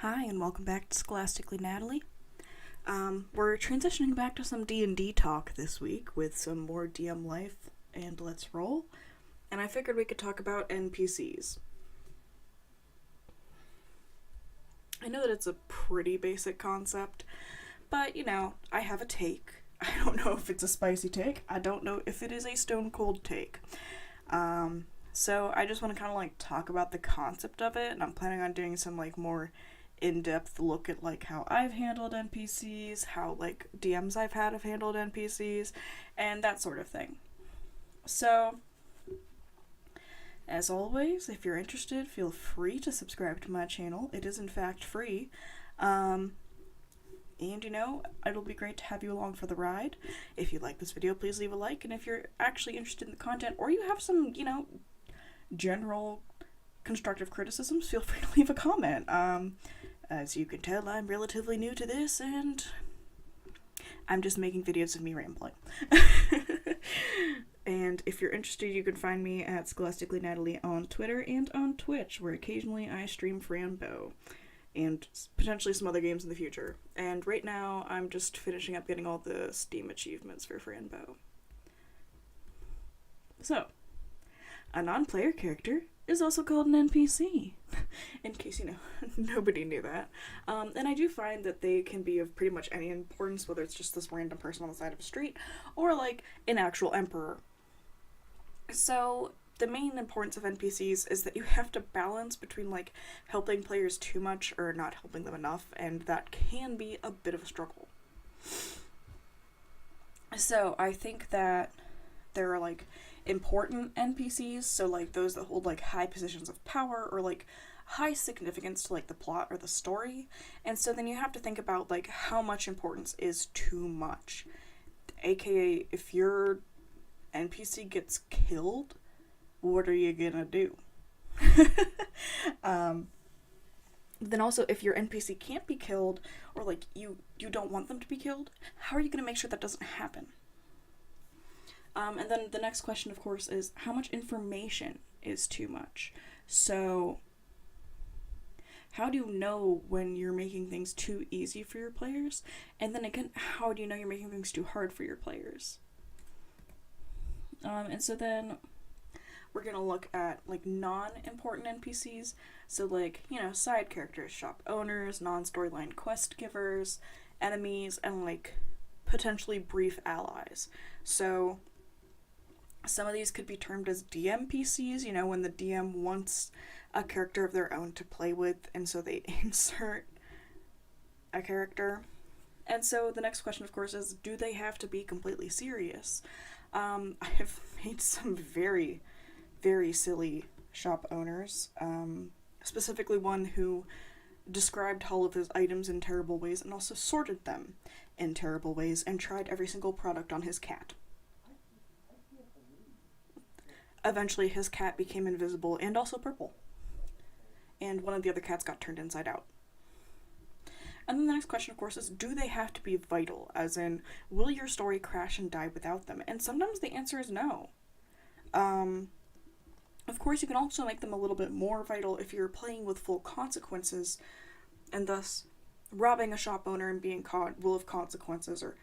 Hi, and welcome back to Scholastically Natalie. We're transitioning back to some D&D talk this week with some more DM life and Let's Roll, and I figured we could talk about NPCs. I know that it's a pretty basic concept, but, I have a take. I don't know if it's a spicy take. I don't know if it is a stone cold take. So I just want to kind of talk about the concept of it, and I'm planning on doing some more in-depth look at how I've handled NPCs, how DMs I've had have handled NPCs, and that sort of thing. So, as always, if you're interested, feel free to subscribe to my channel. It is in fact free. And it'll be great to have you along for the ride. If you like this video, please leave a like, and if you're actually interested in the content, or you have some, general constructive criticisms, feel free to leave a comment. As you can tell, I'm relatively new to this, and I'm just making videos of me rambling. And if you're interested, you can find me at Scholastically Natalie on Twitter and on Twitch, where occasionally I stream Franbo, and potentially some other games in the future. And right now, I'm just finishing up getting all the Steam achievements for Franbo. So, a non-player character is also called an NPC, in case nobody knew that. And I do find that they can be of pretty much any importance, whether it's just this random person on the side of a street, or an actual emperor. So the main importance of NPCs is that you have to balance between helping players too much or not helping them enough, and that can be a bit of a struggle. So I think that there are important NPCs, so those that hold high positions of power or high significance to the plot or the story. And so then you have to think about how much importance is too much, aka if your NPC gets killed, what are you gonna do? Then also, if your NPC can't be killed, or you don't want them to be killed, how are you gonna make sure that doesn't happen? And then the next question, of course, is how much information is too much? So, how do you know when you're making things too easy for your players? And then again, how do you know you're making things too hard for your players? And so then we're gonna look at non-important NPCs. So side characters, shop owners, non-storyline quest givers, enemies, and potentially brief allies. So some of these could be termed as DM PCs, when the DM wants a character of their own to play with, and so they insert a character. And so the next question, of course, is do they have to be completely serious? I have made some very, very silly shop owners, specifically one who described all of his items in terrible ways and also sorted them in terrible ways and tried every single product on his cat. Eventually, his cat became invisible and also purple. And one of the other cats got turned inside out. And then the next question, of course, is do they have to be vital? As in, will your story crash and die without them? And sometimes the answer is no. Of course, you can also make them a little bit more vital if you're playing with full consequences, and thus robbing a shop owner and being caught will have consequences, or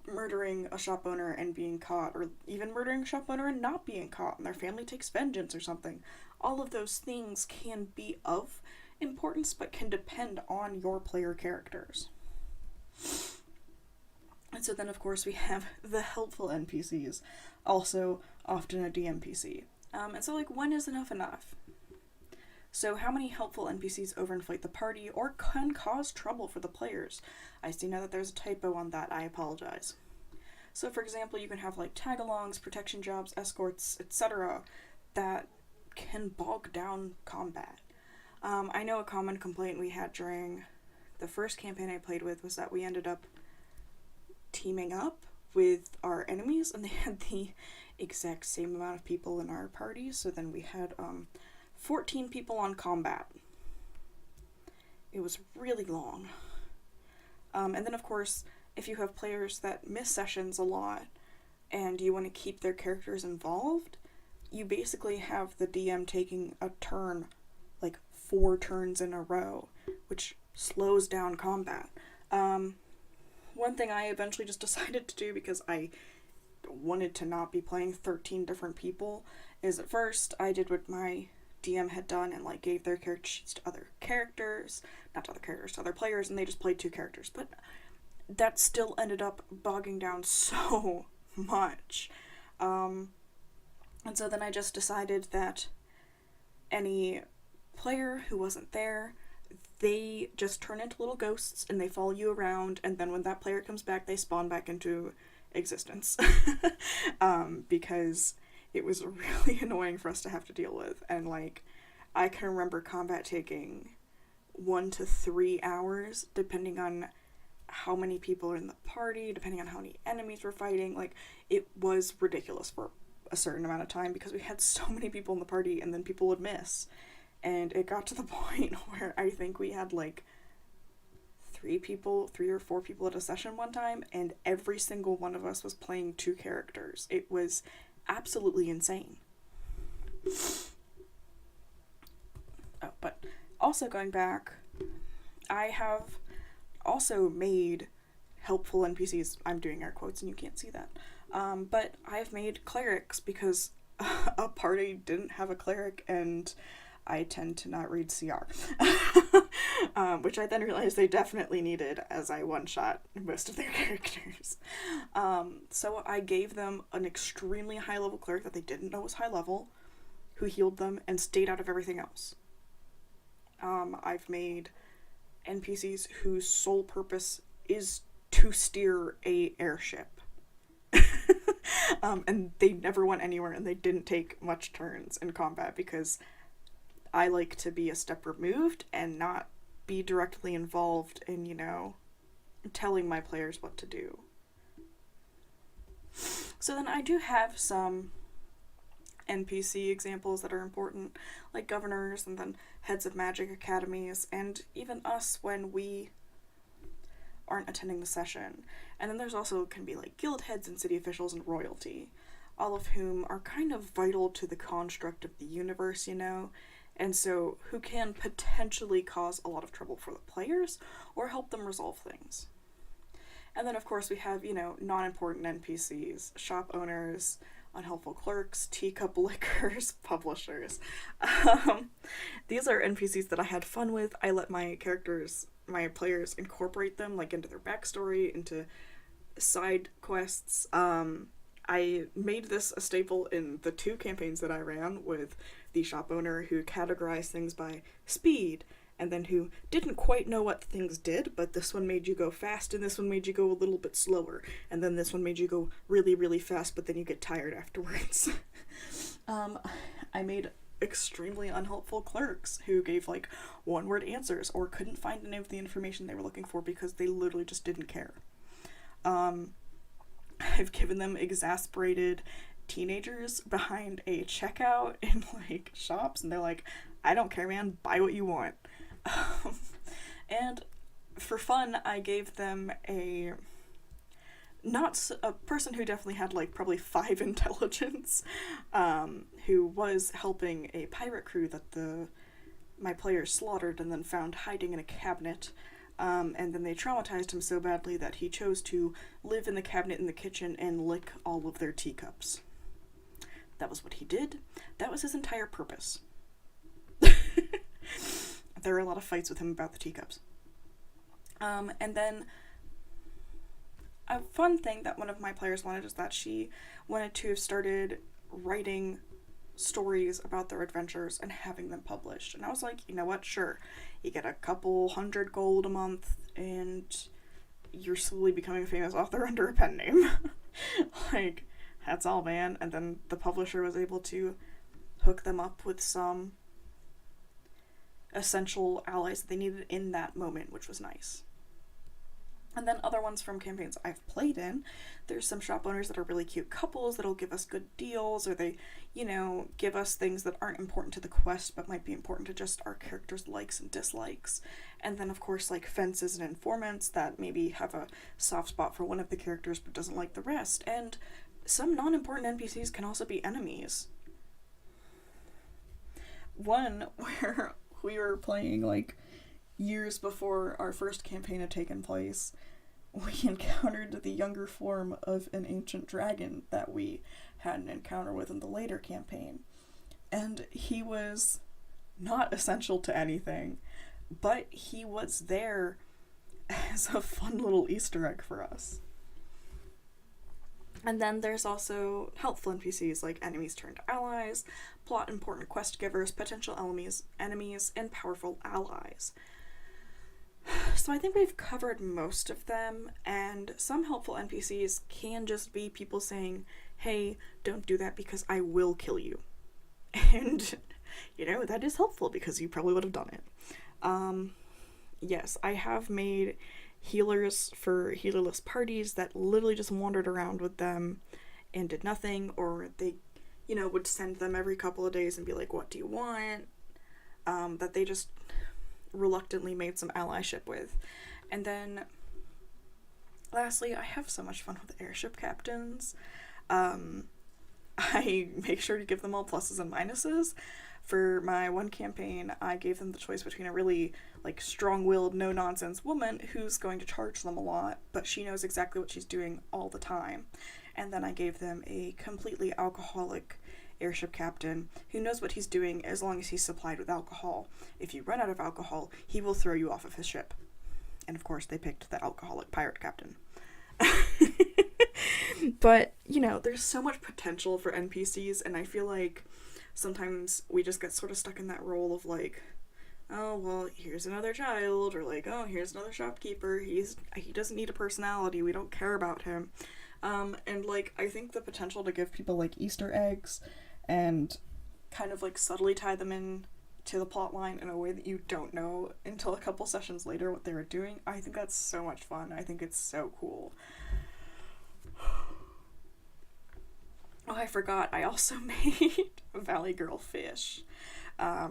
murdering a shop owner and being caught, or even murdering a shop owner and not being caught, and their family takes vengeance or something. All of those things can be of importance, but can depend on your player characters. And so then, of course, we have the helpful NPCs, also often a DMPC. And so, when is enough? So how many helpful NPCs overinflate the party or can cause trouble for the players? I see now that there's a typo on that, I apologize. So for example, you can have tag-alongs, protection jobs, escorts, etc. that can bog down combat. I know a common complaint we had during the first campaign I played with was that we ended up teaming up with our enemies, and they had the exact same amount of people in our party, so then we had 14 people on combat. It was really long. And then of course, if you have players that miss sessions a lot and you want to keep their characters involved, you basically have the DM taking a turn 4 turns in a row which slows down combat. One thing I eventually just decided to do, because I wanted to not be playing 13 different people, is at first I did what my DM had done and like gave their character sheets to other characters, not to other characters, to other players, and they just played 2 characters. But that still ended up bogging down so much. And so then I just decided that any player who wasn't there, they just turn into little ghosts and they follow you around, and then when that player comes back, they spawn back into existence. Because it was really annoying for us to have to deal with. And like, I can remember combat taking 1 to 3 hours, depending on how many people are in the party, depending on how many enemies we're fighting. Like, it was ridiculous for a certain amount of time because we had so many people in the party and then people would miss. And it got to the point where I think we had like 3 or 4 people at a session one time, and every single one of us was playing 2 characters. It was absolutely insane. Oh, but also going back, I have also made helpful NPCs. I'm doing air quotes and you can't see that. But I've made clerics because a party didn't have a cleric, and I tend to not read CR. Which I then realized they definitely needed as I one-shot most of their characters. So I gave them an extremely high-level cleric that they didn't know was high-level, who healed them and stayed out of everything else. I've made NPCs whose sole purpose is to steer a airship. And they never went anywhere, and they didn't take much turns in combat because I like to be a step removed and not be directly involved in, you know, telling my players what to do. So then I do have some NPC examples that are important, like governors and then heads of magic academies, and even us when we aren't attending the session. And then there's also can be like guild heads and city officials and royalty, all of whom are kind of vital to the construct of the universe, you know, and so who can potentially cause a lot of trouble for the players or help them resolve things. And then of course we have, you know, non-important NPCs, shop owners, unhelpful clerks, teacup lickers, publishers. These are NPCs that I had fun with. I let my players incorporate them like into their backstory, into side quests. I made this a staple in the 2 campaigns that I ran with the shop owner who categorized things by speed, and then who didn't quite know what things did, but this one made you go fast, and this one made you go a little bit slower, and then this one made you go really, really fast, but then you get tired afterwards. I made extremely unhelpful clerks who gave like one-word answers or couldn't find any of the information they were looking for because they literally just didn't care. I've given them exasperated teenagers behind a checkout in like shops, and they're like, I don't care, man, buy what you want. And for fun, I gave them a person who definitely had like probably 5 intelligence, who was helping a pirate crew that my players slaughtered and then found hiding in a cabinet. And then they traumatized him so badly that he chose to live in the cabinet in the kitchen and lick all of their teacups. That was what he did. That was his entire purpose. There were a lot of fights with him about the teacups. And then a fun thing that one of my players wanted is that she wanted to have started writing stories about their adventures and having them published. And I was like, you know what, sure. You get a couple 100 gold a month and you're slowly becoming a famous author under a pen name. Like, that's all, man. And then the publisher was able to hook them up with some essential allies that they needed in that moment, which was nice. And then other ones from campaigns I've played in, there's some shop owners that are really cute couples that'll give us good deals, or they, you know, give us things that aren't important to the quest but might be important to just our characters' likes and dislikes. And then of course like fences and informants that maybe have a soft spot for one of the characters but doesn't like the rest. And some non-important NPCs can also be enemies. One where we were playing like years before our first campaign had taken place, we encountered the younger form of an ancient dragon that we had an encounter with in the later campaign. And he was not essential to anything, but he was there as a fun little Easter egg for us. And then there's also helpful NPCs like enemies turned allies, plot important quest givers, potential enemies, and powerful allies. So I think we've covered most of them, and some helpful NPCs can just be people saying, hey, don't do that because I will kill you. And, that is helpful because you probably would have done it. Yes, I have made healers for healerless parties that literally just wandered around with them and did nothing, or they, would send them every couple of days and be like, what do you want? That they just reluctantly made some allyship with. And then lastly, I have so much fun with airship captains. I make sure to give them all pluses and minuses. For my one campaign, I gave them the choice between a really, strong-willed, no-nonsense woman who's going to charge them a lot, but she knows exactly what she's doing all the time. And then I gave them a completely alcoholic airship captain who knows what he's doing as long as he's supplied with alcohol. If you run out of alcohol, he will throw you off of his ship. And of course, they picked the alcoholic pirate captain. But, there's so much potential for NPCs, and I feel like sometimes we just get sort of stuck in that role of oh, well, here's another child, or oh, here's another shopkeeper, he doesn't need a personality, we don't care about him. And I think the potential to give people Easter eggs and kind of subtly tie them in to the plot line in a way that you don't know until a couple sessions later what they were doing, I think that's so much fun. I think it's so cool. Oh, I forgot, I also made Valley Girl Fish. I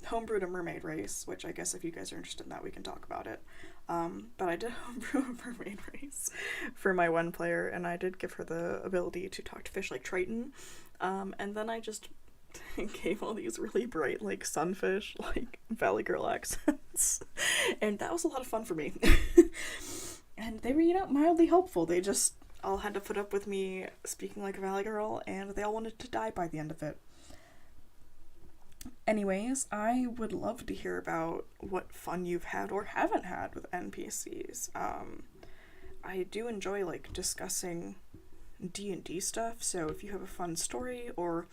homebrewed a mermaid race, which I guess if you guys are interested in that, we can talk about it. But I did homebrew a mermaid race for my one player, and I did give her the ability to talk to fish like Triton. And then I just gave all these really bright, sunfish, Valley Girl accents. And that was a lot of fun for me. And they were, mildly helpful. They just all had to put up with me speaking like a Valley Girl, and they all wanted to die by the end of it. Anyways, I would love to hear about what fun you've had or haven't had with NPCs. I do enjoy, discussing D&D stuff, so if you have a fun story, or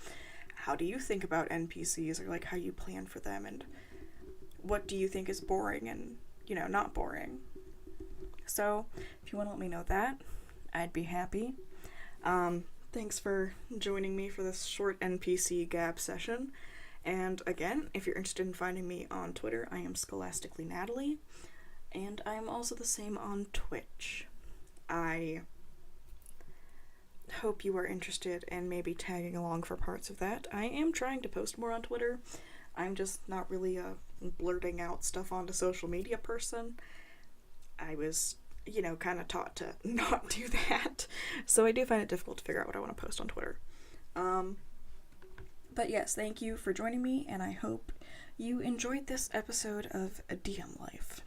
how do you think about NPCs, or, how you plan for them, and what do you think is boring and, not boring. So, if you want to let me know that, I'd be happy. Thanks for joining me for this short NPC gab session. And again, if you're interested in finding me on Twitter, I am Scholastically Natalie, and I am also the same on Twitch. I hope you are interested in maybe tagging along for parts of that. I am trying to post more on Twitter. I'm just not really a blurting out stuff onto social media person. I was, kind of taught to not do that. So I do find it difficult to figure out what I want to post on Twitter. But yes, thank you for joining me, and I hope you enjoyed this episode of A DM Life.